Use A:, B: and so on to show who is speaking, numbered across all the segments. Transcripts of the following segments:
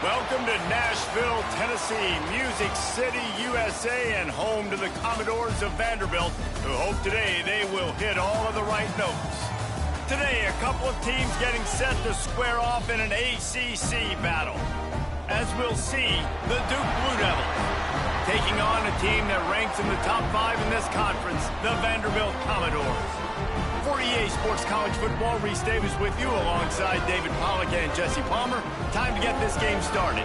A: Welcome to Nashville, Tennessee, Music City, USA, and home to the Commodores of Vanderbilt, who hope today they will hit all of the right notes. Today, a couple of teams getting set to square off in an ACC battle. As we'll see, the Duke Blue Devils taking on a team that ranks in the top 5 in this conference, the Vanderbilt Commodores. For EA Sports College Football, Reese Davis with you alongside David Pollack and Jesse Palmer. Time to get this game started.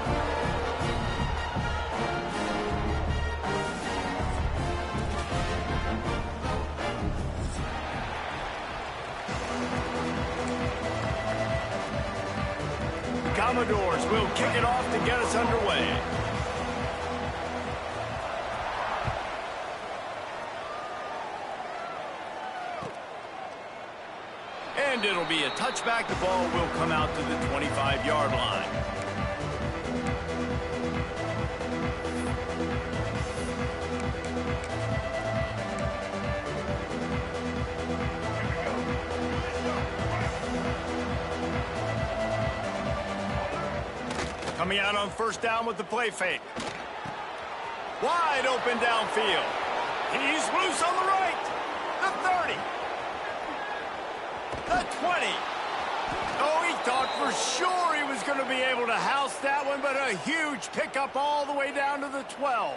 A: The Commodores will kick it off to get us underway. And it'll be a touchback. The ball will come out to the 25-yard line. Coming out on first down with the play fake. Wide open downfield. He's loose on the right. The 30. The 20. Oh, he thought for sure he was going to be able to house that one, but a huge pickup all the way down to the 12.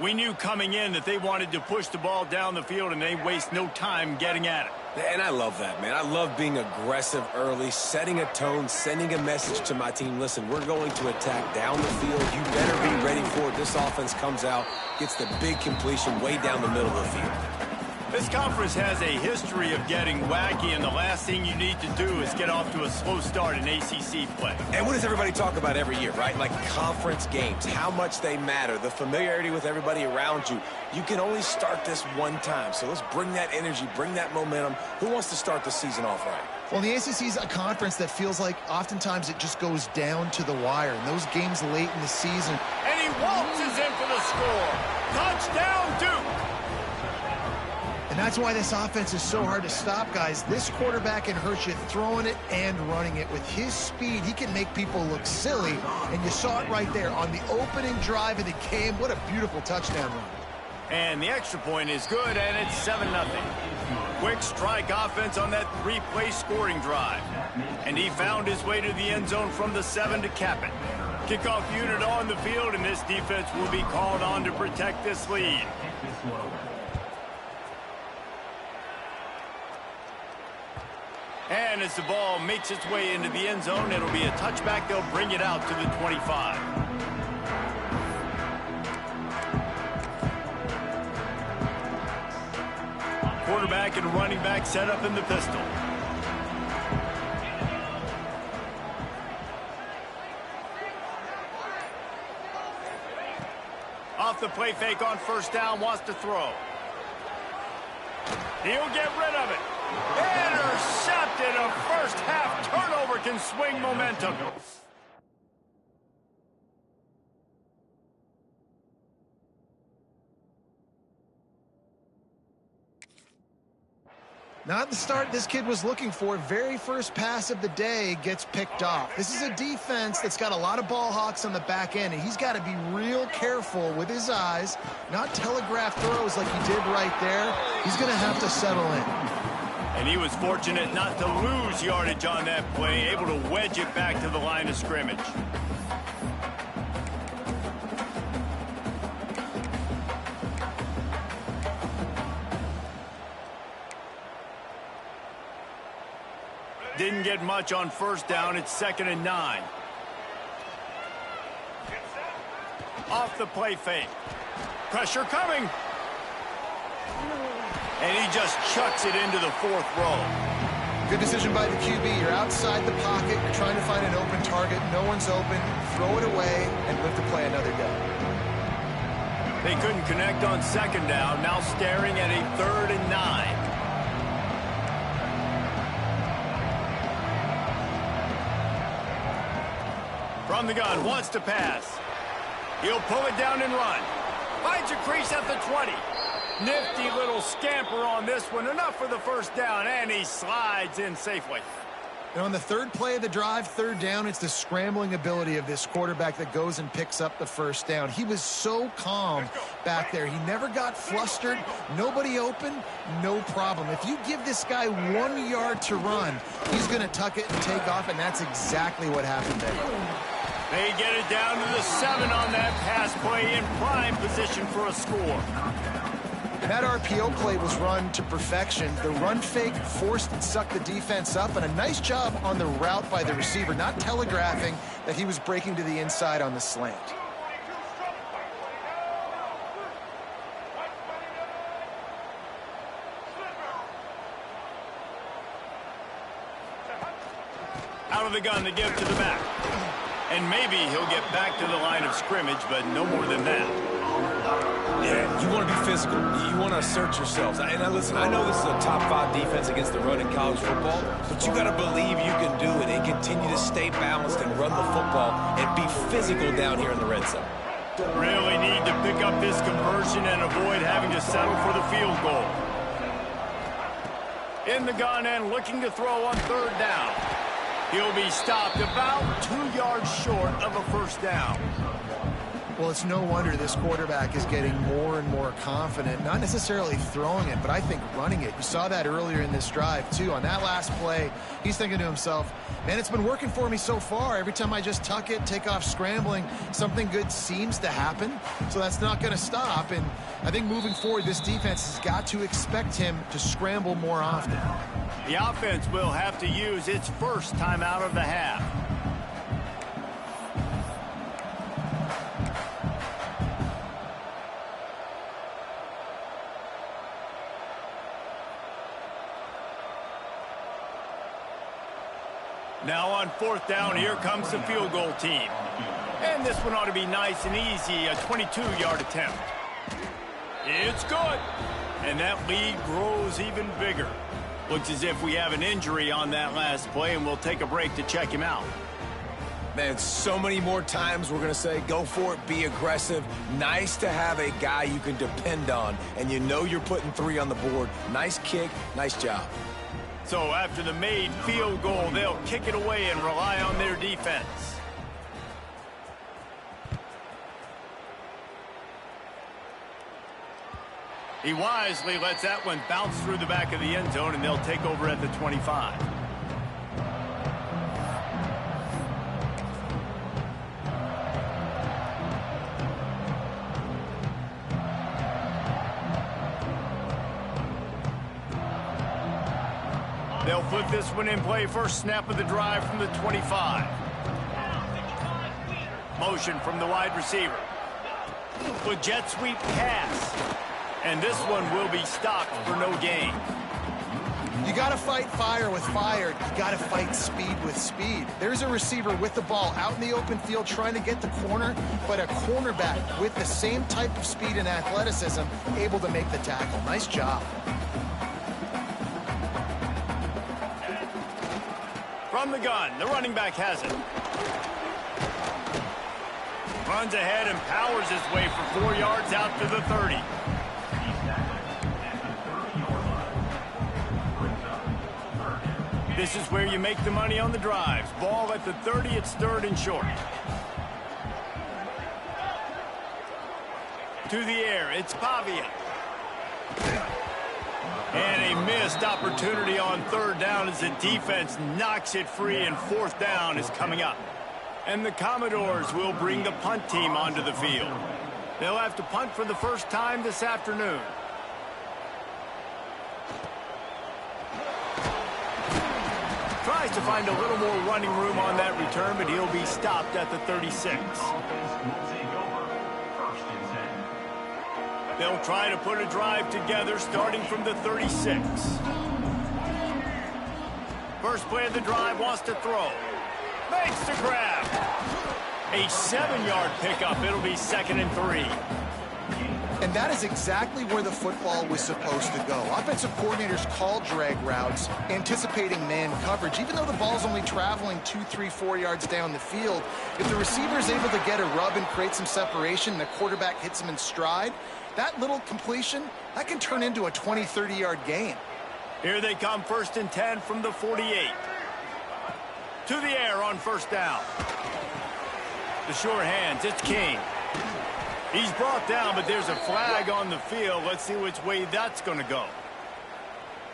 A: We knew coming in that they wanted to push the ball down the field, and they waste no time getting at it.
B: And I love that, man. I love being aggressive early, setting a tone, sending a message to my team. Listen, we're going to attack down the field. You better be ready for it. This offense comes out, gets the big completion way down the middle of the field.
A: This conference has a history of getting wacky, and the last thing you need to do is get off to a slow start in ACC play.
B: And what does everybody talk about every year, right? Like conference games, how much they matter, the familiarity with everybody around you. You can only start this one time, so let's bring that energy, bring that momentum. Who wants to start the season off right?
C: Well, the ACC is a conference that feels like oftentimes it just goes down to the wire. And those games late in the season.
A: And he waltzes in for the score. Touchdown, Duke!
C: And that's why this offense is so hard to stop, guys. This quarterback can hurt you throwing it and running it. With his speed, he can make people look silly. And you saw it right there on the opening drive of the game. What a beautiful touchdown run.
A: And the extra point is good, and it's 7-0. Quick strike offense on that 3-play scoring drive. And he found his way to the end zone from the 7 to cap it. Kickoff unit on the field, and this defense will be called on to protect this lead. And as the ball makes its way into the end zone, it'll be a touchback. They'll bring it out to the 25. Quarterback and running back set up in the pistol. Off the play fake on first down, wants to throw. He'll get rid of it. Intercepted. A first half turnover can swing momentum.
C: Not the start this kid was looking for. Very first pass of the day gets picked off. This is a defense that's got a lot of ball hawks on the back end, and he's got to be real careful with his eyes, not telegraph throws like he did right there. He's going to have to settle in.
A: And he was fortunate not to lose yardage on that play, able to wedge it back to the line of scrimmage. Didn't get much on first down. It's 2nd and 9. Off the play fake. Pressure coming. And he just chucks it into the 4th row.
C: Good decision by the QB. You're outside the pocket. You're trying to find an open target. No one's open. Throw it away and live to play another down.
A: They couldn't connect on 2nd down. Now staring at a 3rd and 9. From the gun, wants to pass. He'll pull it down and run. Finds a crease at the 20. Nifty little scamper on this one. Enough for the first down, and he slides in safely.
C: And on the third play of the drive, third down, it's the scrambling ability of this quarterback that goes and picks up the first down. He was so calm back there. He never got flustered. Nobody open, no problem. If you give this guy 1 yard to run, he's going to tuck it and take off, and that's exactly what happened there.
A: They get it down to the 7 on that pass play, in prime position for a score.
C: That RPO play was run to perfection. The run fake forced and sucked the defense up, and a nice job on the route by the receiver, not telegraphing that he was breaking to the inside on the slant.
A: Out of the gun to give to the back. And maybe he'll get back to the line of scrimmage, but no more than that.
B: Yeah, you want to be physical. You want to assert yourselves. And listen, I know this is a top 5 defense against the run in college football, but you got to believe you can do it and continue to stay balanced and run the football and be physical down here in the red zone.
A: Really need to pick up this conversion and avoid having to settle for the field goal. In the gun and looking to throw on third down. He'll be stopped about 2 yards short of a first down.
C: Well, it's no wonder this quarterback is getting more and more confident, not necessarily throwing it, but I think running it. You saw that earlier in this drive, too. On that last play, he's thinking to himself, man, it's been working for me so far. Every time I just tuck it, take off scrambling, something good seems to happen, so that's not going to stop. And I think moving forward, this defense has got to expect him to scramble more often.
A: The offense will have to use its first time out of the half. Now on fourth down, here comes the field goal team. And this one ought to be nice and easy, a 22-yard attempt. It's good. And that lead grows even bigger. Looks as if we have an injury on that last play, and we'll take a break to check him out.
B: Man, so many more times we're going to say, go for it, be aggressive. Nice to have a guy you can depend on, and you know you're putting 3 on the board. Nice kick, nice job.
A: So after the made field goal, they'll kick it away and rely on their defense. He wisely lets that one bounce through the back of the end zone, and they'll take over at the 25. They'll put this one in play. First snap of the drive from the 25. Motion from the wide receiver. With jet sweep pass. And this one will be stopped for no gain.
C: You got to fight fire with fire. You got to fight speed with speed. There's a receiver with the ball out in the open field trying to get the corner, but a cornerback with the same type of speed and athleticism able to make the tackle. Nice job.
A: From the gun, the running back has it. Runs ahead and powers his way for 4 yards out to the 30. This is where you make the money on the drives. Ball at the 30, it's third and short. To the air, it's Pavia. And a missed opportunity on third down as the defense knocks it free, and fourth down is coming up. And the Commodores will bring the punt team onto the field. They'll have to punt for the first time this afternoon. Tries to find a little more running room on that return, but he'll be stopped at the 36. They'll try to put a drive together starting from the 36. First play of the drive, wants to throw. Makes the grab. A 7-yard pickup. It'll be 2nd and 3.
C: And that is exactly where the football was supposed to go. Offensive coordinators call drag routes, anticipating man coverage. Even though the ball's only traveling 2, 3, 4 yards down the field, if the receiver is able to get a rub and create some separation and the quarterback hits him in stride, that little completion, that can turn into a 20, 30-yard gain.
A: Here they come, 1st and 10 from the 48. To the air on first down. The short hands, it's King. He's brought down, but there's a flag on the field. Let's see which way that's going to go.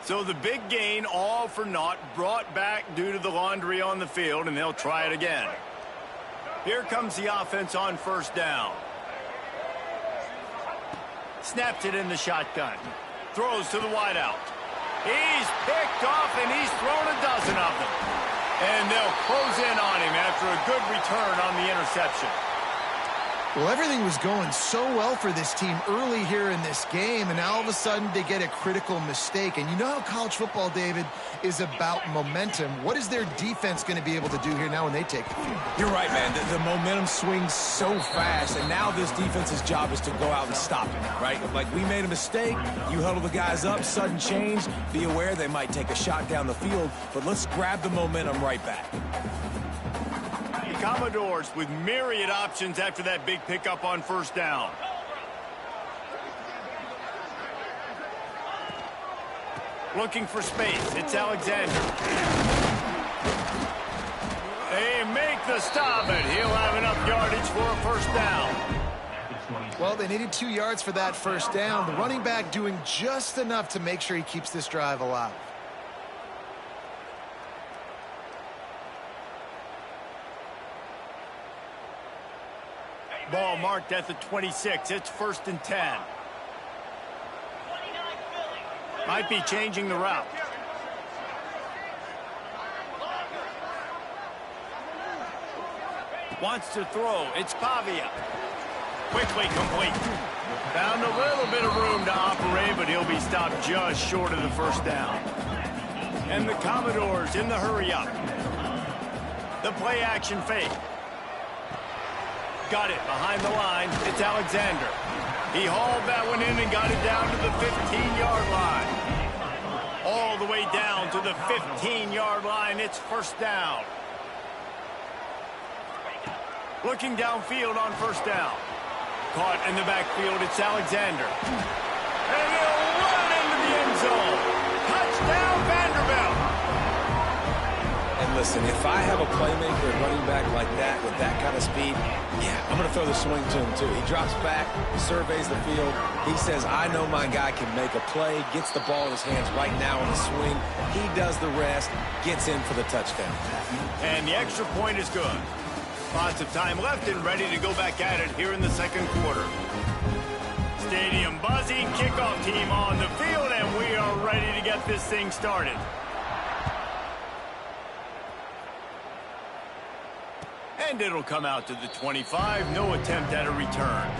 A: So the big gain, all for naught, brought back due to the laundry on the field, and they'll try it again. Here comes the offense on first down. Snaps it in the shotgun. Throws to the wideout. He's picked off, and he's thrown a dozen of them. And they'll close in on him after a good return on the interception.
C: Well, everything was going so well for this team early here in this game, and now all of a sudden they get a critical mistake. And you know how college football, David, is about momentum. What is their defense going to be able to do here now when they take the field?
B: You're right, man. The momentum swings so fast, and now this defense's job is to go out and stop it, right? Like, we made a mistake, you huddle the guys up, sudden change, be aware they might take a shot down the field, but let's grab the momentum right back.
A: Commodores with myriad options after that big pickup on first down. Looking for space. It's Alexander. They make the stop, and he'll have enough yardage for a first down.
C: Well, they needed 2 yards for that first down. The running back doing just enough to make sure he keeps this drive alive.
A: Ball marked at the 26. It's 1st and 10. Might be changing the route. Wants to throw. It's Pavia. Quickly complete. Found a little bit of room to operate, but he'll be stopped just short of the first down. And the Commodores in the hurry up. The play action fake. Got it behind the line. It's Alexander. He hauled that one in and got it down to the 15-yard line. All the way down to the 15-yard line. It's first down. Looking downfield on first down. Caught in the backfield. It's Alexander. And he'll run into the end zone. Touchdown, Vanderbilt.
B: And listen, if I have a playmaker at running back like that with that kind of speed, yeah, I'm going to throw the swing to him too. He drops back, surveys the field. He says, I know my guy can make a play, gets the ball in his hands right now on the swing. He does the rest, gets in for the touchdown.
A: And the extra point is good. Lots of time left and ready to go back at it here in the second quarter. Stadium buzzing, kickoff team on the field, and we are ready to get this thing started. And it'll come out to the 25. No attempt at a return.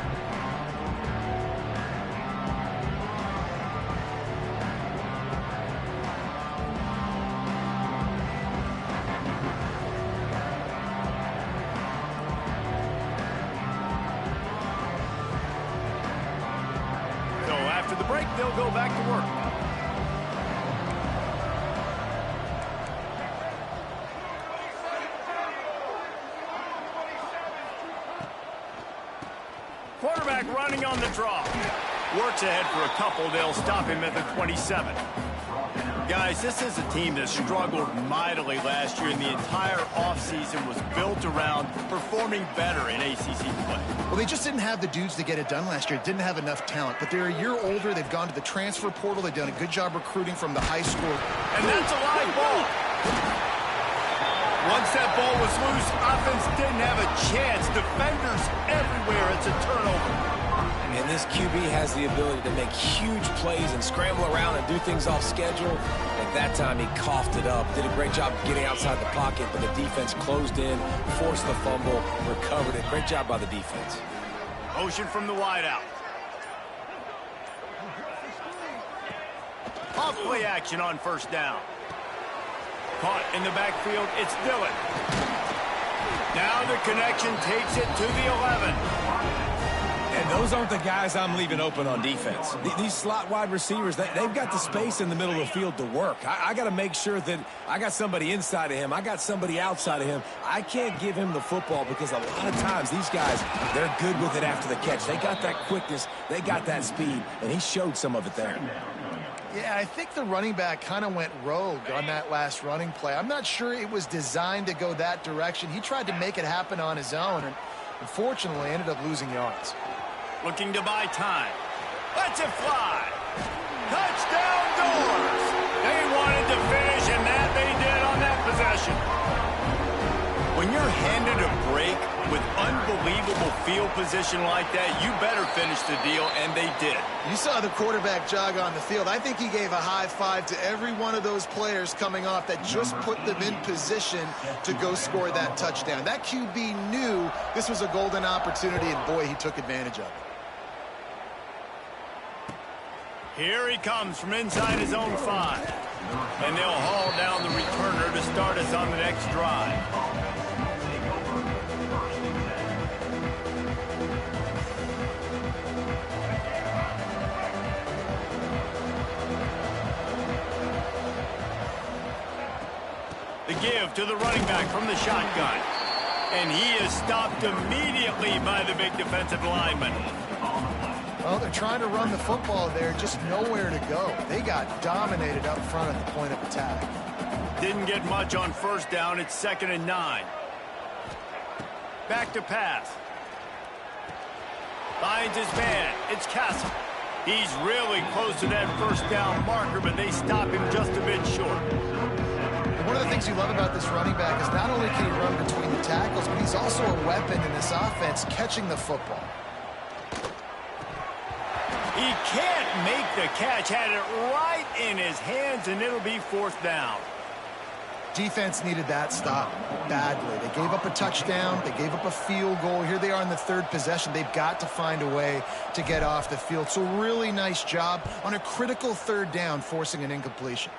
A: So after the break, they'll go back to work. Quarterback running on the draw. Works ahead for a couple. They'll stop him at the 27. Guys, this is a team that struggled mightily last year, and the entire offseason was built around performing better in ACC play.
C: Well, they just didn't have the dudes to get it done last year. Didn't have enough talent. But they're a year older. They've gone to the transfer portal. They've done a good job recruiting from the high school.
A: And that's a live ball. Once that ball was loose, offense didn't have a chance. Defenders everywhere. It's a turnover.
B: And this QB has the ability to make huge plays and scramble around and do things off schedule. At that time, he coughed it up. Did a great job getting outside the pocket, but the defense closed in, forced the fumble, recovered it. Great job by the defense.
A: Motion from the wideout. Off play action on first down. Caught in the backfield, it's Dillon. Now the connection takes it to the 11.
B: And those aren't the guys I'm leaving open on defense. These slot wide receivers, they've got the space in the middle of the field to work. I got to make sure that I got somebody inside of him. I got somebody outside of him. I can't give him the football because a lot of times these guys, they're good with it after the catch. They got that quickness. They got that speed, and he showed some of it there.
C: Yeah, I think the running back kind of went rogue on that last running play. I'm not sure it was designed to go that direction. He tried to make it happen on his own, and unfortunately ended up losing yards.
A: Looking to buy time. Lets it fly. Touchdown Doors. They wanted to finish, and that they did on that possession. When you're handed a break with unbelievable field position like that, you better finish the deal, and they did.
C: You saw the quarterback jog on the field. I think he gave a high five to every one of those players coming off that just put them in position to go score that touchdown. That QB knew this was a golden opportunity, and boy, he took advantage of it.
A: Here he comes from inside his own 5. And they'll haul down the returner to start us on the next drive. The give to the running back from the shotgun. And he is stopped immediately by the big defensive lineman.
C: Well, they're trying to run the football there, just nowhere to go. They got dominated up front at the point of attack.
A: Didn't get much on first down. It's 2nd and 9. Back to pass. Finds his man. It's Castle. He's really close to that first down marker, but they stop him just a bit short.
C: One of the things you love about this running back is not only can he run between the tackles, but he's also a weapon in this offense catching the football.
A: He can't make the catch. Had it right in his hands, and it'll be 4th down.
C: Defense needed that stop badly. They gave up a touchdown. They gave up a field goal. Here they are in the 3rd possession. They've got to find a way to get off the field. So really nice job on a critical 3rd down, forcing an incompletion.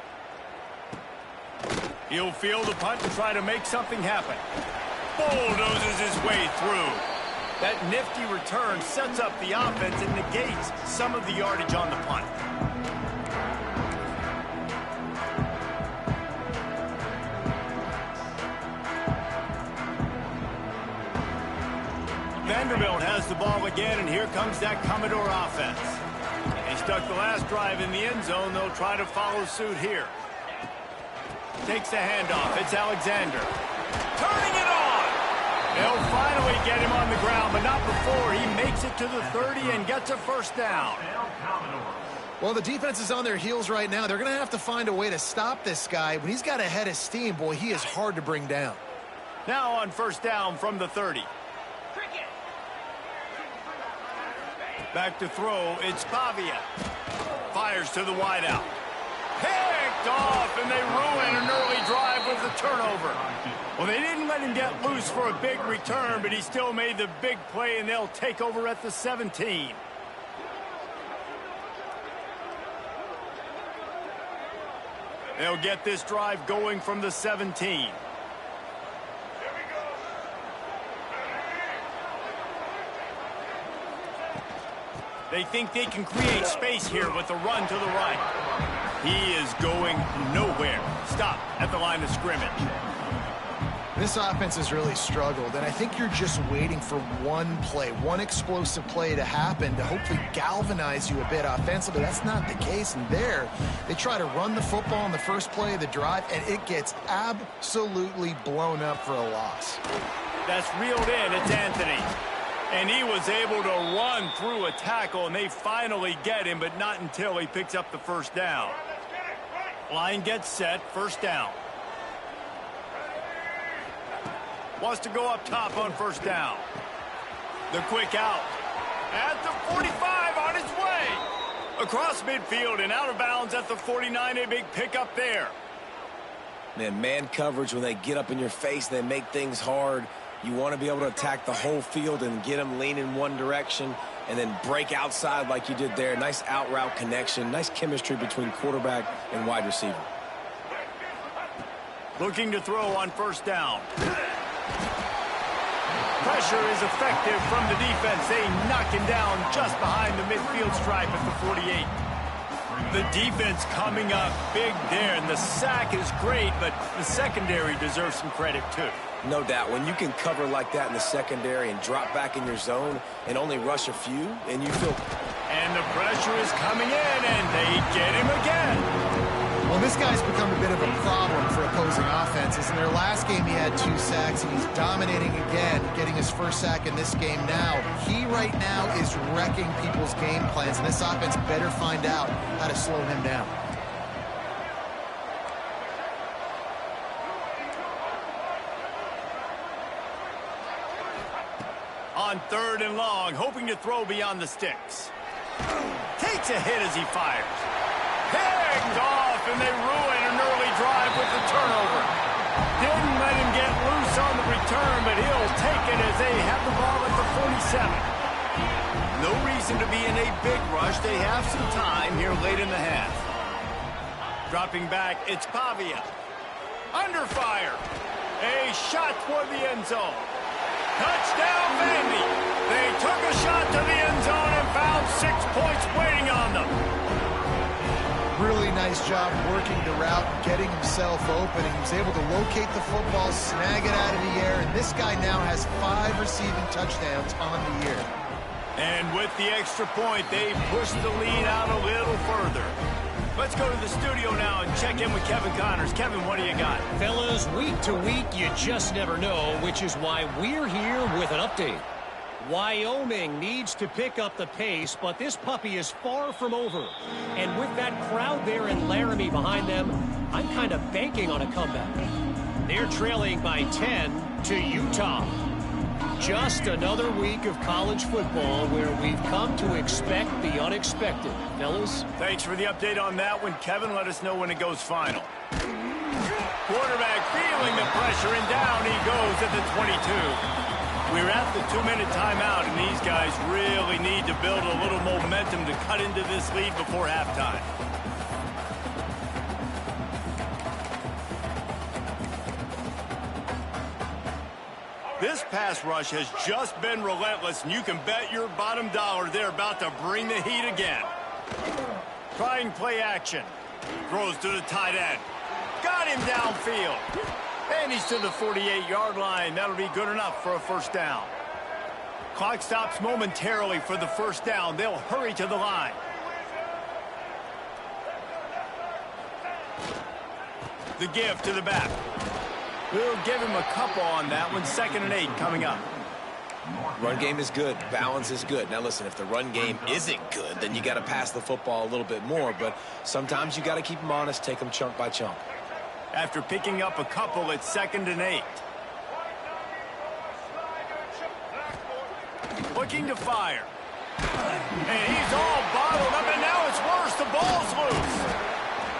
A: He'll field the punt and try to make something happen. Bulldozes his way through. That nifty return sets up the offense and negates some of the yardage on the punt. Vanderbilt has the ball again, and here comes that Commodore offense. They stuck the last drive in the end zone. They'll try to follow suit here. Takes the handoff. It's Alexander. Turning it on. They'll finally get him on the ground, but not before he makes it to the 30 and gets a first down.
C: Well, the defense is on their heels right now. They're going to have to find a way to stop this guy. When he's got a head of steam, boy, he is hard to bring down.
A: Now on first down from the 30. Back to throw. It's Pavia. Fires to the wideout. Picked off, and they ruin an early drive with the turnover. Well, they didn't let him get loose for a big return, but he still made the big play, and they'll take over at the 17. They'll get this drive going from the 17. They think they can create space here with the run to the right. He is going nowhere. Stop at the line of scrimmage.
C: This offense has really struggled, and I think you're just waiting for one play, one explosive play to happen to hopefully galvanize you a bit offensively. That's not the case, and there they try to run the football in the first play of the drive, and it gets absolutely blown up for a loss.
A: That's reeled in. It's Anthony. And he was able to run through a tackle, and they finally get him, but not until he picks up the first down. Line gets set, first down. Wants to go up top on first down. The quick out. At the 45 on his way. Across midfield and out of bounds at the 49, a big pickup there.
B: Man coverage, when they get up in your face, they make things hard. You want to be able to attack the whole field and get them leaning one direction and then break outside like you did there. Nice out route connection. Nice chemistry between quarterback and wide receiver.
A: Looking to throw on first down. Pressure is effective from the defense. They knock him down just behind the midfield stripe at the 48. The defense coming up big there, and the sack is great, but the secondary deserves some credit too.
B: No doubt. When you can cover like that in the secondary and drop back in your zone and only rush a few, and you feel...
A: And the pressure is coming in, and they get him again.
C: Well, this guy's become a bit of a problem for opposing offenses. In their last game, he had 2 sacks, and he's dominating again, getting his first sack in this game now. He right now is wrecking people's game plans, and this offense better find out how to slow him down.
A: On 3rd and long, hoping to throw beyond the sticks. Takes a hit as he fires. Picked off, and they ruin an early drive with the turnover. Didn't let him get loose on the return, but he'll take it as they have the ball at the 47. No reason to be in a big rush. They have some time here late in the half. Dropping back, it's Pavia. Under fire. A shot toward the end zone. Touchdown, Vandy. They took a shot to the end zone and found 6 points waiting on them.
C: Really nice job working the route, getting himself open, and he was able to locate the football, snag it out of the air, and this guy now has 5 receiving touchdowns on the year.
A: And with the extra point, they pushed the lead out a little further. Let's go to the studio now and check in with Kevin Connors. Kevin, what do you got?
D: Fellas, week to week, you just never know, which is why we're here with an update. Wyoming needs to pick up the pace, but this puppy is far from over. And with that crowd there in Laramie behind them, I'm kind of banking on a comeback. They're trailing by 10 to Utah. Just another week of college football where we've come to expect the unexpected. Fellas?
A: Thanks for the update on that one, Kevin. Let us know when it goes final. Quarterback feeling the pressure, and down he goes at the 22. We're at the 2-minute timeout, and these guys really need to build a little momentum to cut into this lead before halftime. This pass rush has just been relentless, and you can bet your bottom dollar they're about to bring the heat again. Trying play action. Throws to the tight end. Got him downfield. And he's to the 48-yard line. That'll be good enough for a first down. Clock stops momentarily for the first down. They'll hurry to the line. The give to the back. We'll give him a couple on that one. 2nd and 8 coming up.
B: Run game is good. Balance is good. Now, listen, if the run game isn't good, then you got to pass the football a little bit more. But sometimes you got to keep them honest, take them chunk by chunk.
A: After picking up a couple, it's 2nd and 8. Looking to fire. And he's all bottled up, and now it's worse. The ball's loose.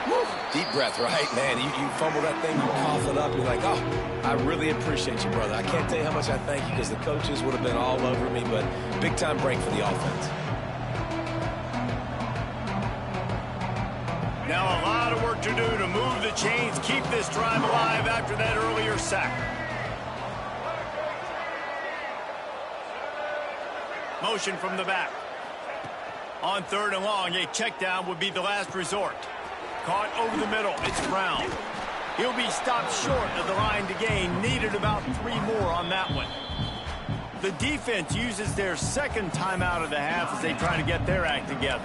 B: Woo. Deep breath, right? Man, you fumble that thing, you cough it up, you're like, oh, I really appreciate you, brother. I can't tell you how much I thank you because the coaches would have been all over me, but big-time break for the offense.
A: Now a lot of work to do to move the chains, keep this drive alive after that earlier sack. Motion from the back. On 3rd and long, a check down would be the last resort. Caught over the middle, it's Brown. He'll be stopped short of the line to gain. Needed about 3 more on that one. The defense uses their 2nd timeout of the half as they try to get their act together.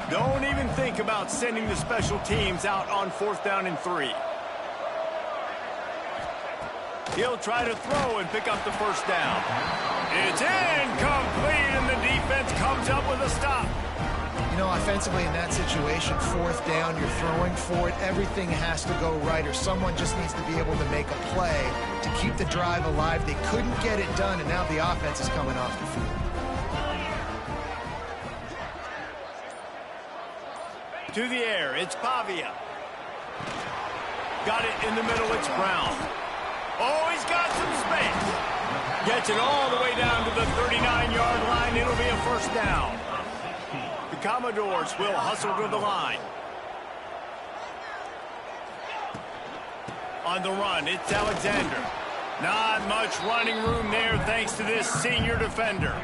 A: Don't even think about sending the special teams out on 4th down and 3. He'll try to throw and pick up the first down. It's incomplete, and the defense comes up with a stop.
C: You know, offensively in that situation, 4th down, you're throwing for it. Everything has to go right, or someone just needs to be able to make a play to keep the drive alive. They couldn't get it done, and now the offense is coming off the field.
A: To the air, it's Pavia. Got it in the middle, it's Brown. Oh, he's got some space. Gets it all the way down to the 39-yard line. It'll be a first down. The Commodores will hustle to the line. On the run, it's Alexander. Not much running room there thanks to this senior defender.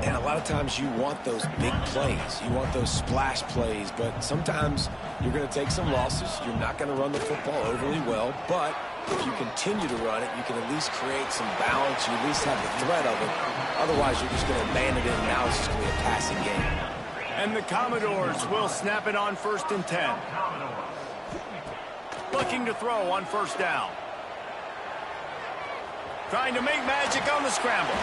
B: And a lot of times you want those big plays. You want those splash plays, but sometimes you're going to take some losses. You're not going to run the football overly well, but if you continue to run it, you can at least create some balance. You at least have the threat of it. Otherwise, you're just going to abandon it, and now it's just going to be a passing game.
A: And the Commodores will snap it on 1st and 10. Looking to throw on 1st down. Trying to make magic on the scramble.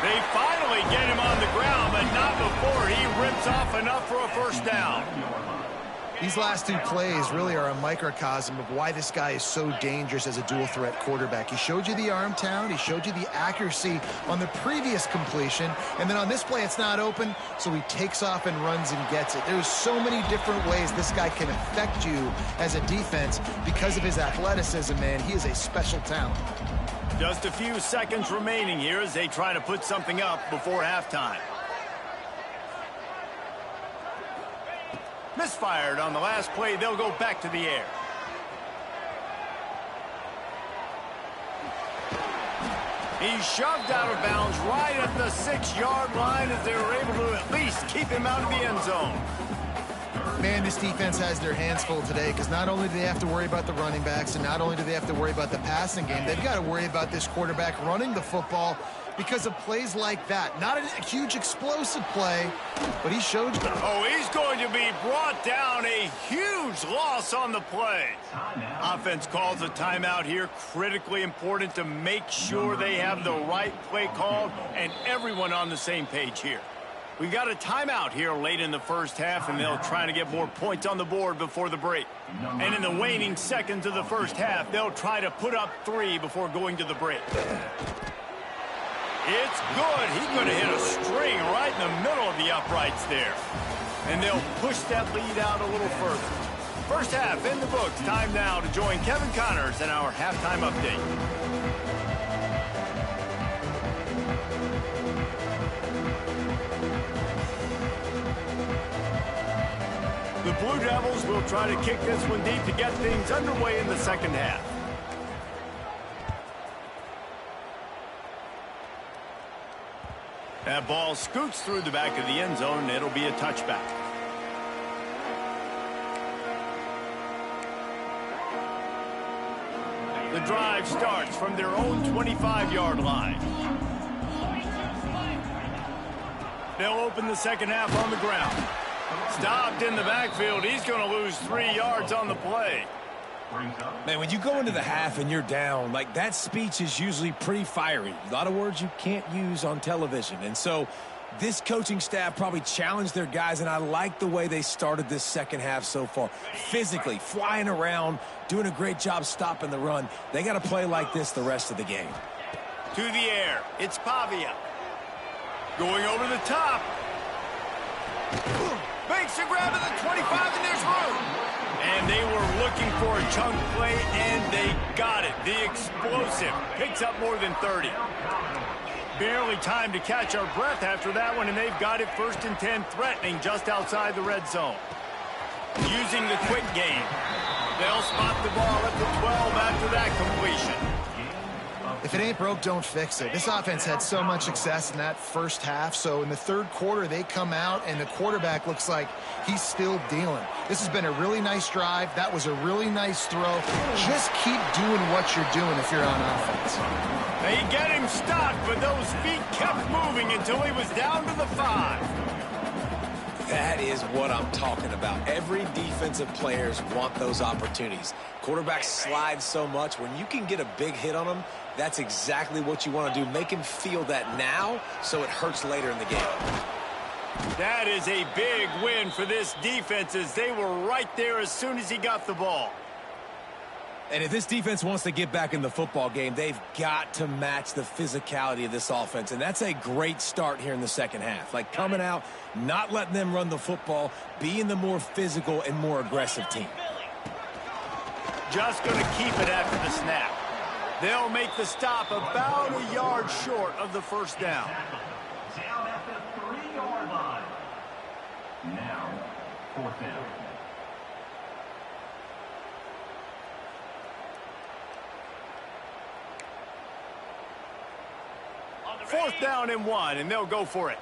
A: They finally get him on the ground, but not before he rips off enough for a 1st down.
C: These last 2 plays really are a microcosm of why this guy is so dangerous as a dual-threat quarterback. He showed you the arm talent. He showed you the accuracy on the previous completion. And then on this play, it's not open, so he takes off and runs and gets it. There's so many different ways this guy can affect you as a defense because of his athleticism, man. He is a special talent.
A: Just a few seconds remaining here as they try to put something up before halftime. Misfired on the last play. They'll go back to the air. He's shoved out of bounds right at the 6-yard line as they were able to at least keep him out of the end zone.
C: Man, this defense has their hands full today because not only do they have to worry about the running backs and not only do they have to worry about the passing game, they've got to worry about this quarterback running the football because of plays like that. Not a huge explosive play, but he showed you.
A: Oh, he's going to be brought down. A huge loss on the play. Offense calls a timeout here. Critically important to make sure they have the right play called and everyone on the same page here. We've got a timeout here late in the 1st half, and they'll try to get more points on the board before the break. And in the waning seconds of the 1st half, they'll try to put up 3 before going to the break. It's good. He's going to hit a string right in the middle of the uprights there. And they'll push that lead out a little further. 1st half in the books. Time now to join Kevin Connors in our halftime update. The Blue Devils will try to kick this one deep to get things underway in the 2nd half. That ball scoots through the back of the end zone, and it'll be a touchback. The drive starts from their own 25-yard line. They'll open the 2nd half on the ground. Stopped in the backfield. He's going to lose 3 yards on the play.
B: Man, when you go into the half and you're down, like that speech is usually pretty fiery. A lot of words you can't use on television. And so this coaching staff probably challenged their guys, and I like the way they started this 2nd half so far. Physically, flying around, doing a great job stopping the run. They got to play like this the rest of the game.
A: To the air, it's Pavia. Going over the top. Makes a grab at the 25, and there's room. And they were looking for a chunk play, and they got it. The explosive picks up more than 30. Barely time to catch our breath after that one, and they've got it 1st and 10, threatening just outside the red zone. Using the quick game. They'll spot the ball at the 12 after that completion.
C: If it ain't broke, don't fix it. This offense had so much success in that 1st half, so in the 3rd quarter, they come out, and the quarterback looks like he's still dealing. This has been a really nice drive. That was a really nice throw. Just keep doing what you're doing if you're on offense.
A: They get him stopped, but those feet kept moving until he was down to the 5.
B: That is what I'm talking about. Every defensive players want those opportunities. Quarterbacks slide so much. When you can get a big hit on them, that's exactly what you want to do. Make him feel that now so it hurts later in the game.
A: That is a big win for this defense as they were right there as soon as he got the ball.
B: And if this defense wants to get back in the football game, they've got to match the physicality of this offense. And that's a great start here in the 2nd half. Like coming out, not letting them run the football, being the more physical and more aggressive team.
A: Just going to keep it after the snap. They'll make the stop about a yard short of the 1st down.
E: Down at the 3-yard line. Now, 4th down.
A: 4th down and 1, and they'll go for it.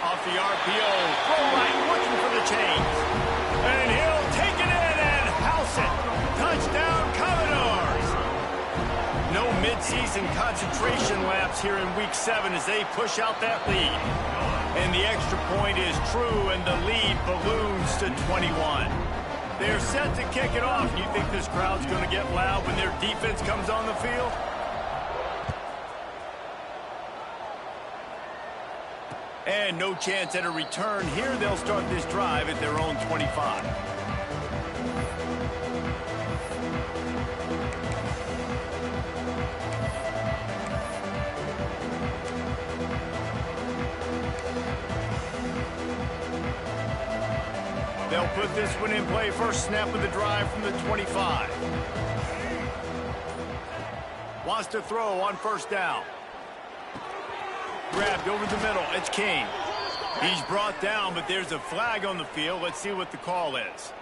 A: Off the RPO, throw right, looking for the chains. And he'll take it in and house it. Touchdown, Commodores. No midseason concentration lapse here in Week 7 as they push out that lead. And the extra point is true, and the lead balloons to 21. They're set to kick it off. You think this crowd's going to get loud when their defense comes on the field? And no chance at a return here. They'll start this drive at their own 25. They'll put this one in play. First snap of the drive from the 25. Wants to throw on 1st down. Grabbed over the middle. It's King. He's brought down, but there's a flag on the field. Let's see what the call is.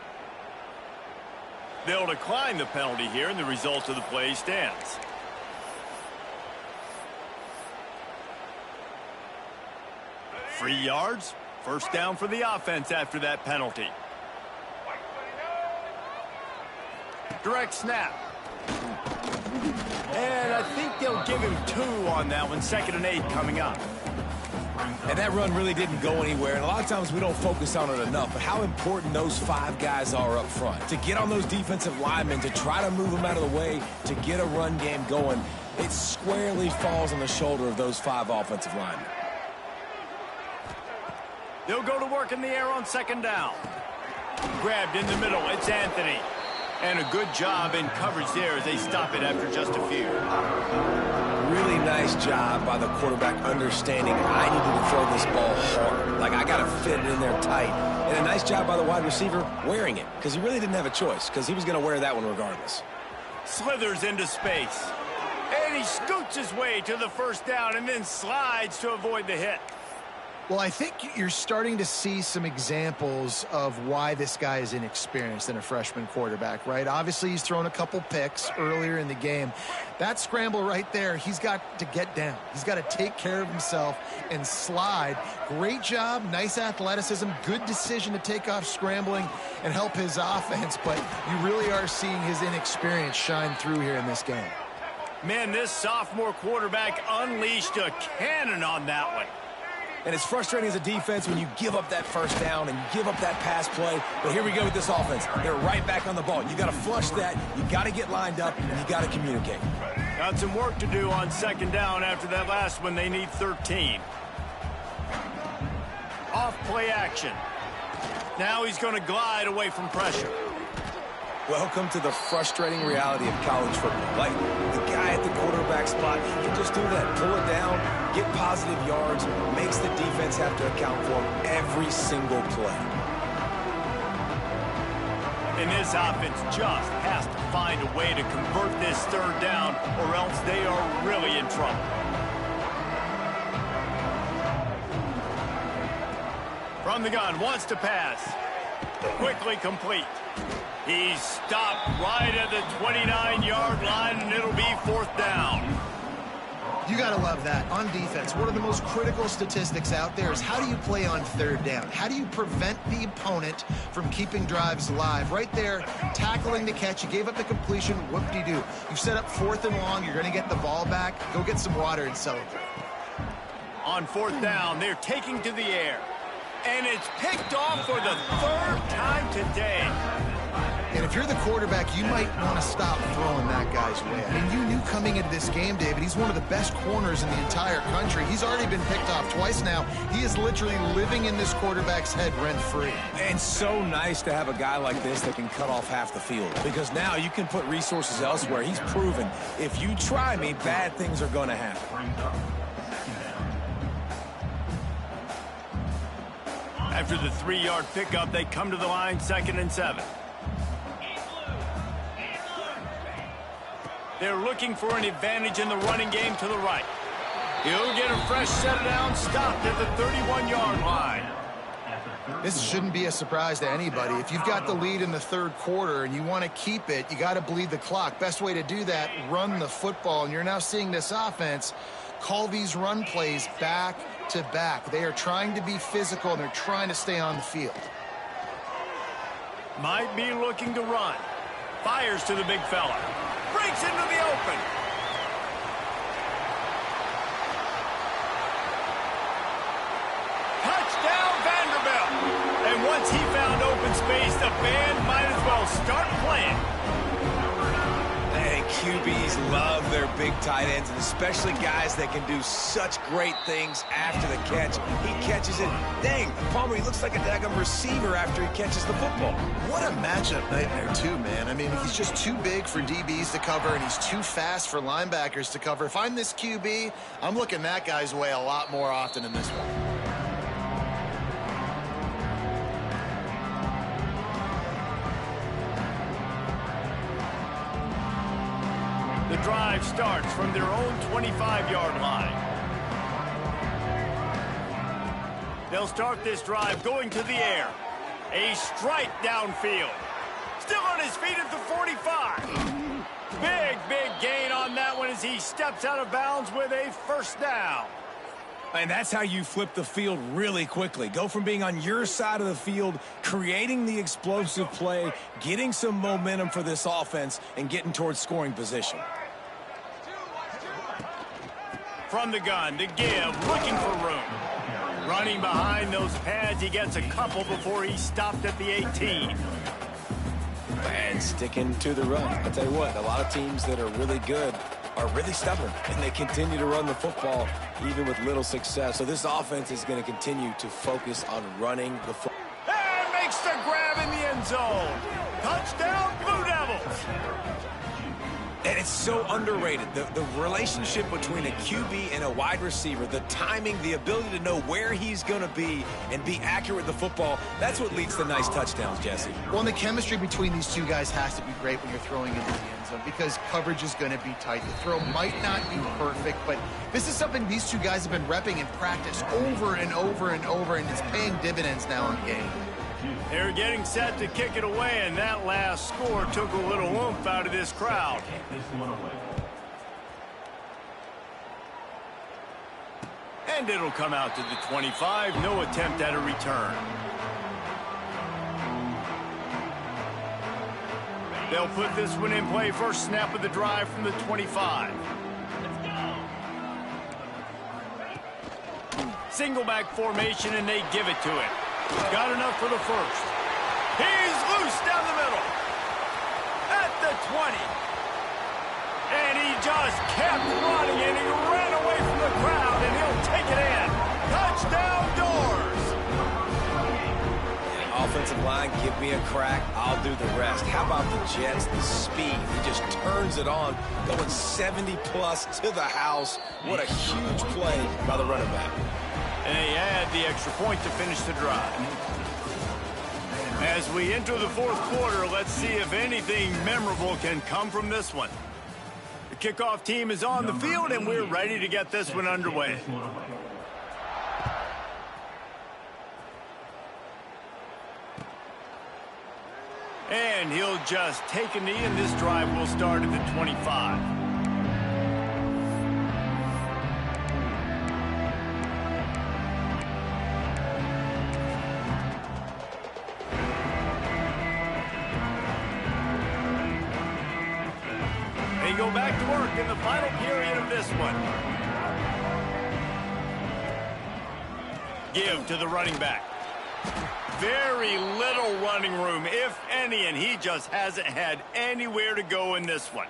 A: They'll decline the penalty here, and the result of the play stands. Free yards. 1st down for the offense after that penalty. Direct snap. And I think they'll give him 2 on that one. 2nd and 8 coming up.
B: And that run really didn't go anywhere. And a lot of times we don't focus on it enough. But how important those 5 guys are up front. To get on those defensive linemen, to try to move them out of the way, to get a run game going, it squarely falls on the shoulder of those 5 offensive linemen.
A: They'll go to work in the air on 2nd down. Grabbed in the middle. It's Anthony. And a good job in coverage there as they stop it after just a few.
B: Really nice job by the quarterback understanding I needed to throw this ball hard. Like, I got to fit it in there tight. And a nice job by the wide receiver wearing it, because he really didn't have a choice, because he was going to wear that one regardless.
A: Slithers into space. And he scoots his way to the 1st down and then slides to avoid the hit.
C: Well, I think you're starting to see some examples of why this guy is inexperienced in a freshman quarterback, right? Obviously, he's thrown a couple picks earlier in the game. That scramble right there, he's got to get down. He's got to take care of himself and slide. Great job, nice athleticism, good decision to take off scrambling and help his offense, but you really are seeing his inexperience shine through here in this game.
A: Man, this sophomore quarterback unleashed a cannon on that one.
B: And it's frustrating as a defense when you give up that 1st down and you give up that pass play. But here we go with this offense. They're right back on the ball. You got to flush that. You got to get lined up, and you got to communicate.
A: Got some work to do on 2nd down after that last one. They need 13. Off play action. Now he's going to glide away from pressure.
B: Welcome to the frustrating reality of college football. Like, the guy at the quarterback spot, he can just do that. Pull it down, get positive yards, makes the defense have to account for him every single play.
A: And this offense just has to find a way to convert this 3rd down, or else they are really in trouble. From the gun, wants to pass. Quickly complete. He's stopped right at the 29-yard line, and it'll be 4th down.
C: You got to love that. On defense, one of the most critical statistics out there is how do you play on 3rd down? How do you prevent the opponent from keeping drives alive? Right there, tackling the catch. You gave up the completion. Whoop-de-doo. You set up 4th and long. You're going to get the ball back. Go get some water and celebrate.
A: On 4th down, they're taking to the air. And it's picked off for the 3rd time today.
C: And if you're the quarterback, you might want to stop throwing that guy's way. I mean, you knew coming into this game, David, he's one of the best corners in the entire country. He's already been picked off twice now. He is literally living in this quarterback's head rent-free.
B: And so nice to have a guy like this that can cut off half the field, because now you can put resources elsewhere. He's proven, if you try me, bad things are going to happen.
A: After the 3-yard pickup, they come to the line, 2nd and 7. They're looking for an advantage in the running game to the right. He'll get a fresh set down, stopped at the 31-yard line.
C: This shouldn't be a surprise to anybody. If you've got the lead in the third quarter and you want to keep it, you got to bleed the clock. Best way to do that, run the football. And you're now seeing this offense call these run plays back to back. They are trying to be physical, and they're trying to stay on the field.
A: Might be looking to run. Fires to the big fella. Breaks into the open. Touchdown, Vanderbilt. And once he found open space, the band might as well start playing.
B: Hey, QBs love their big tight ends, and especially guys that can do such great things after the catch. He catches it. Dang, Palmer, he looks like a daggum receiver after he catches the football.
C: What a matchup nightmare, too, man. I mean, he's just too big for DBs to cover, and he's too fast for linebackers to cover. If I'm this QB, I'm looking that guy's way a lot more often in this one.
A: The drive starts from their own 25-yard line. They'll start this drive going to the air. A strike downfield. Still on his feet at the 45. Big gain on that one as he steps out of bounds with a first down.
B: And that's how you flip the field really quickly. Go from being on your side of the field, creating the explosive play, getting some momentum for this offense, and getting towards scoring position.
A: From the gun to give, looking for room. Running behind those pads, he gets a couple before he stopped at the 18.
B: And sticking to the run. I'll tell you what, a lot of teams that are really good are really stubborn, and they continue to run the football even with little success. So this offense is going to continue to focus on running the football.
A: And makes the grab in the end zone. Touchdown, Blue Devils.
B: And it's so underrated. The relationship between a QB and a wide receiver, the timing, the ability to know where he's going to be and be accurate with the football, that's what leads to nice touchdowns, Jesse.
C: Well, and the chemistry between these two guys has to be great when you're throwing into the end zone because coverage is going to be tight. The throw might not be perfect, but this is something these two guys have been repping in practice over and over and over, and it's paying dividends now in the game.
A: They're getting set to kick it away, and that last score took a little oomph out of this crowd. And it'll come out to the 25. No attempt at a return. They'll put this one in play. First snap of the drive from the 25. Single back formation, and they give it to it. Got enough for the first. He's loose down the middle. At the 20. And he just kept running, and he ran away from the crowd, and he'll take it in. Touchdown, Doors.
B: Offensive line, give me a crack. I'll do the rest. How about the Jets? The speed. He just turns it on, going 70-plus to the house. What a huge play by the running back.
A: And they add the extra point to finish the drive. As we enter the fourth quarter, let's see if anything memorable can come from this one. The kickoff team is on the field, and we're ready to get this one underway. And he'll just take a knee, and this drive will start at the 25. They go back to work in the final period of this one. Give to the running back. Very little running room, if any, and he just hasn't had anywhere to go in this one.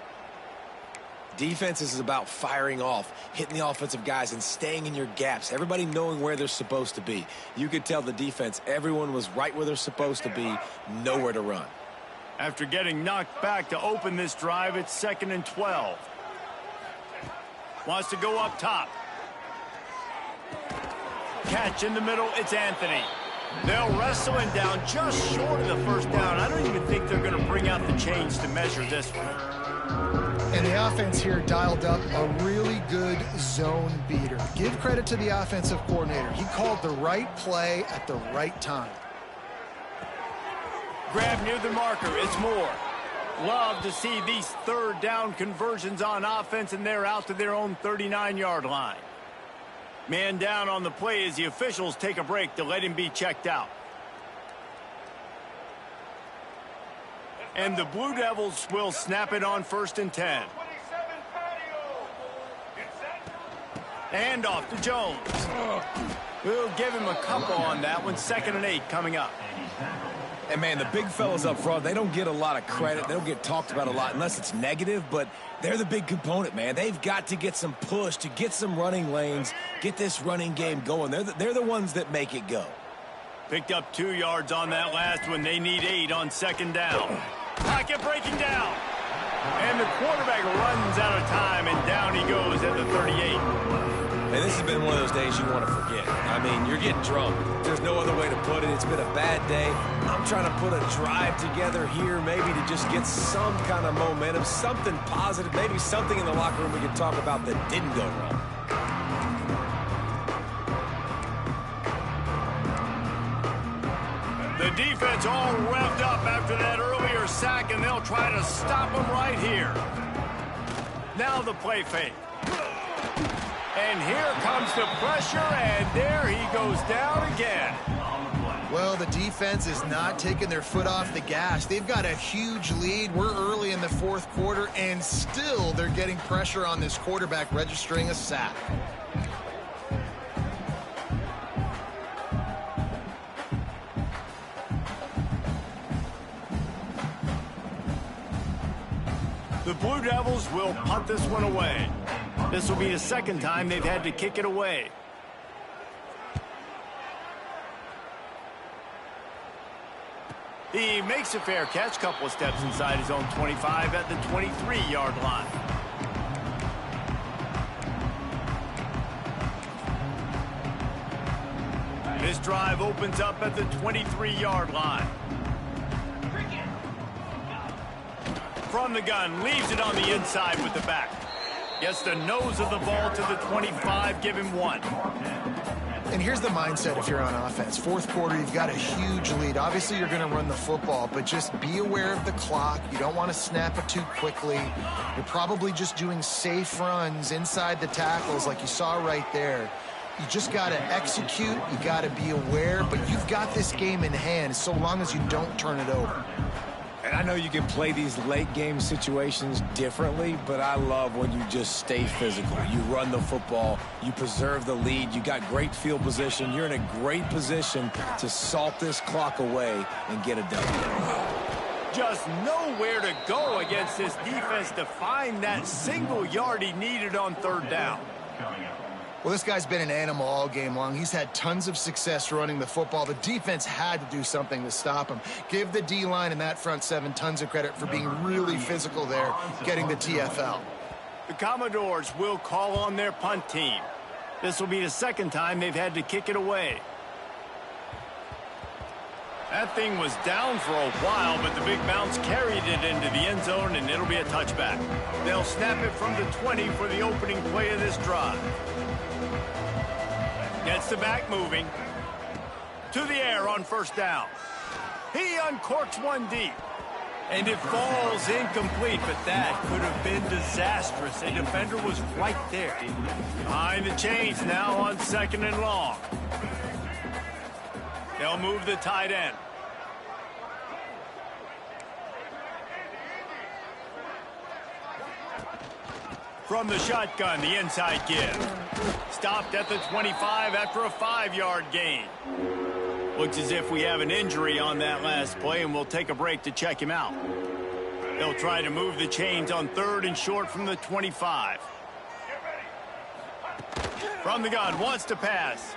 B: Defense is about firing off, hitting the offensive guys, and staying in your gaps. Everybody knowing where they're supposed to be. You could tell the defense, everyone was right where they're supposed to be, nowhere to run.
A: After getting knocked back to open this drive, it's 2nd and 12. Wants to go up top. Catch in the middle, it's Anthony. They'll wrestle him down just short of the first down. I don't even think they're going to bring out the chains to measure this one.
C: And the offense here dialed up a really good zone beater. Give credit to the offensive coordinator. He called the right play at the right time.
A: Grab near the marker. It's Moore. Love to see these third down conversions on offense, and they're out to their own 39-yard line. Man down on the play as the officials take a break to let him be checked out. And the Blue Devils will snap it on 1st and 10. And off to Jones. We'll give him a couple on that one. 2nd and 8 coming up.
B: And, man, the big fellas up front, they don't get a lot of credit. They don't get talked about a lot unless it's negative, but they're the big component, man. They've got to get some push, to get some running lanes, get this running game going. They're the ones that make it go.
A: Picked up 2 yards on that last one. They need 8 on 2nd down. Pocket breaking down. And the quarterback runs out of time, and down he goes at the 38.
B: And this has been one of those days you want to forget. I mean, you're getting drunk. There's no other way to put it. It's been a bad day. I'm trying to put a drive together here, maybe to just get some kind of momentum, something positive, maybe something in the locker room we can talk about that didn't go wrong.
A: The defense all revved up after that earlier sack, and they'll try to stop them right here. Now the play fake. And here comes the pressure, and there he goes down again.
C: Well, the defense is not taking their foot off the gas. They've got a huge lead. We're early in the 4th quarter, and still they're getting pressure on this quarterback, registering a sack.
A: The Blue Devils will punt this one away. This will be the 2nd time they've had to kick it away. He makes a fair catch, couple of steps inside his own 25 at the 23-yard line. This drive opens up at the 23-yard line. From the gun, leaves it on the inside with the back. Gets the nose of the ball to the 25, give him 1.
C: And here's the mindset if you're on offense. 4th quarter, you've got a huge lead. Obviously, you're going to run the football, but just be aware of the clock. You don't want to snap it too quickly. You're probably just doing safe runs inside the tackles like you saw right there. You just got to execute. You got to be aware, but you've got this game in hand so long as you don't turn it over.
B: And I know you can play these late-game situations differently, but I love when you just stay physical. You run the football. You preserve the lead. You got great field position. You're in a great position to salt this clock away and get a W.
A: Just nowhere to go against this defense to find that single yard he needed on 3rd down.
C: Well, this guy's been an animal all game long. He's had tons of success running the football. The defense had to do something to stop him. Give the D-line and that front 7 tons of credit for being really physical there, getting the TFL.
A: The Commodores will call on their punt team. This will be the 2nd time they've had to kick it away. That thing was down for a while, but the big bounce carried it into the end zone, and it'll be a touchback. They'll snap it from the 20 for the opening play of this drive. Gets the back moving. To the air on 1st down. He uncorks one deep. And it falls incomplete, but that could have been disastrous. A defender was right there. Behind the chains now on 2nd and long. They'll move the tight end. From the shotgun, the inside give. Stopped at the 25 after a 5-yard gain. Looks as if we have an injury on that last play, and we'll take a break to check him out. They'll try to move the chains on 3rd and short from the 25. From the gun, wants to pass.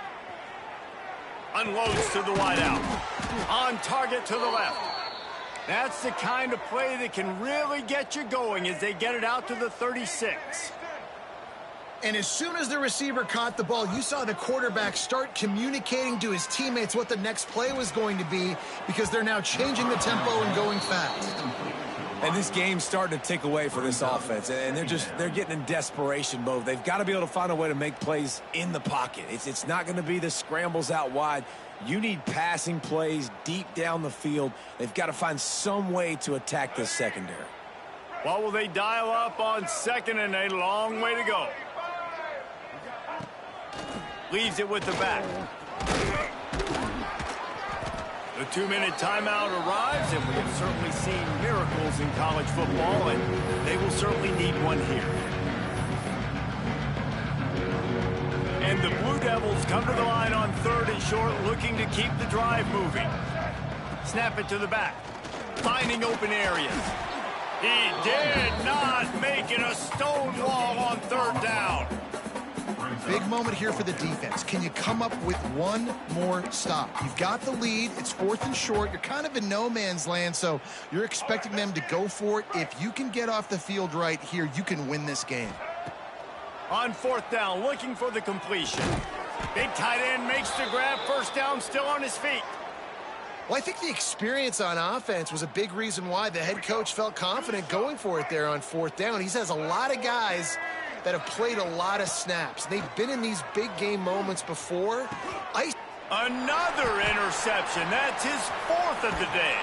A: Unloads to the wideout. On target to the left. That's the kind of play that can really get you going as they get it out to the 36.
C: And as soon as the receiver caught the ball, you saw the quarterback start communicating to his teammates what the next play was going to be, because they're now changing the tempo and going fast.
B: And this game's starting to tick away for this offense, and they're getting in desperation mode. They've got to be able to find a way to make plays in the pocket. It's not going to be the scrambles out wide. You need passing plays deep down the field. They've got to find some way to attack this secondary.
A: What will they dial up on second and a long way to go? Leaves it with the back. The 2-minute timeout arrives, and we have certainly seen miracles in college football, and they will certainly need one here. And the Blue Devils come to the line on 3rd and short, looking to keep the drive moving. Snap it to the back, finding open areas. He did not make it a stone wall on 3rd down.
C: Big moment here for the defense. Can you come up with one more stop? You've got the lead. It's 4th and short. You're kind of in no man's land, so you're expecting them to go for it. If you can get off the field right here, you can win this game.
A: On 4th down, looking for the completion. Big tight end makes the grab. 1st down, still on his feet.
C: Well, I think the experience on offense was a big reason why the head coach felt confident going for it there on 4th down. He has a lot of guys that have played a lot of snaps. They've been in these big game moments before.
A: Another interception. That's his 4th of the day.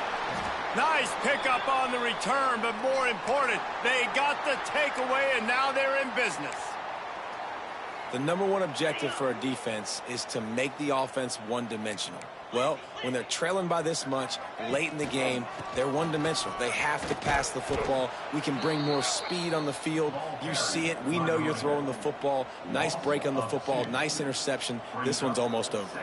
A: Nice pickup on the return, but more important, they got the takeaway, and now they're in business.
B: The number one objective for a defense is to make the offense one-dimensional. Well, when they're trailing by this much late in the game, they're one-dimensional. They have to pass the football. We can bring more speed on the field. You see it. We know you're throwing the football. Nice break on the football. Nice interception. This one's almost over.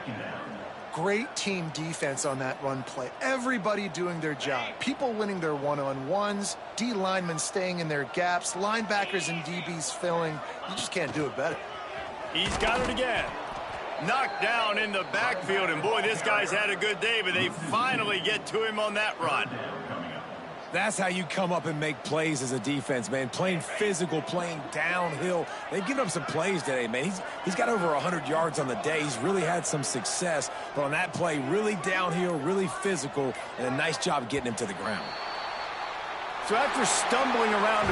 C: Great team defense on that run play. Everybody doing their job. People winning their one-on-ones, D linemen staying in their gaps, linebackers and DBs filling. You just can't do it better.
A: He's got it again. Knocked down in the backfield, and boy, this guy's had a good day, but they finally get to him on that run.
B: That's how you come up and make plays as a defense, man. Playing physical, playing downhill. They've given up some plays today, man. He's got over 100 yards on the day. He's really had some success, but on that play, really downhill, really physical, and a nice job getting him to the ground.
A: So after stumbling around